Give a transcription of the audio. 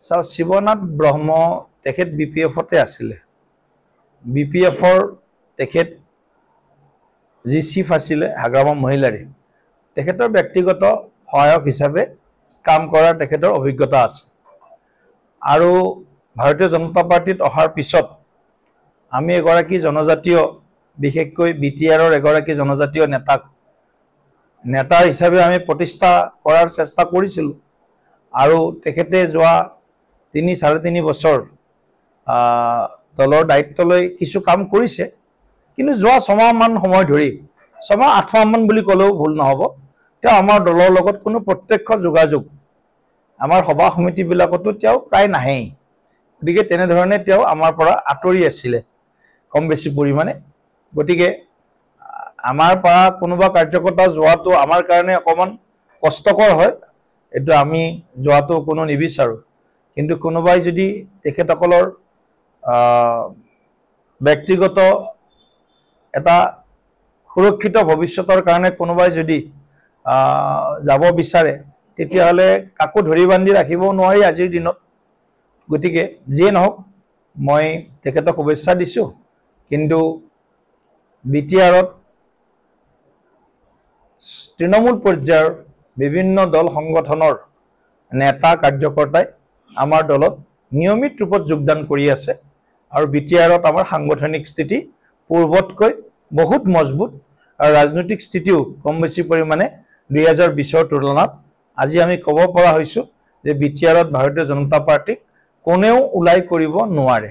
চাও শিৱনাথ ব্ৰহ্ম তেখেত BPF-তে আছিলে। BPF-ৰ তেখেত যি চিফ আছিলে হাগ্ৰামা মহিলাৰী, তেখেতৰ ব্যক্তিগত সহায়ক হিচাপে কাম কৰাৰ তেখেতৰ অভিজ্ঞতা আছে। আৰু ভাৰতীয় জনতা পাৰ্টিত অহাৰ পিছত আমি এগৰাকী জনজাতীয়, বিশেষকৈ BTR-ৰ এগৰাকী জনজাতীয় নেতা হিচাপে আমি প্ৰতিষ্ঠা কৰাৰ চেষ্টা কৰিছিলোঁ। আৰু তেখেতে যোৱা 3-3.5 বছৰ দলৰ দায়িত্ব লৈ কিছু কাম কৰিছে। কিন্তু যোৱা 6 মাহমান সময় ধৰি 6-8 মাহমান বুলি ক'লেও ভুল নহ'ব, তেওঁ আমাৰ দলৰ লগত কোনো প্ৰত্যক্ষ যোগাযোগ, আমাৰ সভা সমিতিবিলাকতো তেওঁ প্ৰায় নাহেই। গতিকে তেনেধৰণে তেওঁ আমাৰ পৰা আঁতৰি আছিলে কম বেছি পৰিমাণে। গতিকে আমাৰ পৰা কোনোবা কাৰ্যকৰ্তা যোৱাটো আমাৰ কাৰণে অকণমান কষ্টকৰ হয়, এইটো আমি যোৱাটো কোনো নিবিচাৰোঁ। কিন্তু কোনোবাই যদি তেখেতসকলৰ ব্যক্তিগত এটা সুৰক্ষিত ভৱিষ্যতৰ কাৰণে কোনোবাই যদি যাব বিচাৰে, তেতিয়াহ'লে কাকো ধৰি বান্ধি ৰাখিব নোৱাৰি আজিৰ দিনত। গতিকে যিয়ে নহওক, মই তেখেতক শুভেচ্ছা দিছোঁ। কিন্তু BTR-ত তৃণমূল পৰ্যায়ৰ বিভিন্ন দল সংগঠনৰ নেতা কাৰ্যকৰ্তাই আমাৰ দলত নিয়মিত ৰূপত যোগদান কৰি আছে। আৰু BTR-ত আমাৰ সাংগঠনিক স্থিতি পূৰ্বতকৈ বহুত মজবুত, আৰু ৰাজনৈতিক স্থিতিও কম বেছি পৰিমাণে 2020-ৰ তুলনাত আজি আমি ক'ব পৰা হৈছোঁ যে BTR-ত ভাৰতীয় জনতা পাৰ্টিক কোনেও ওলাই কৰিব নোৱাৰে।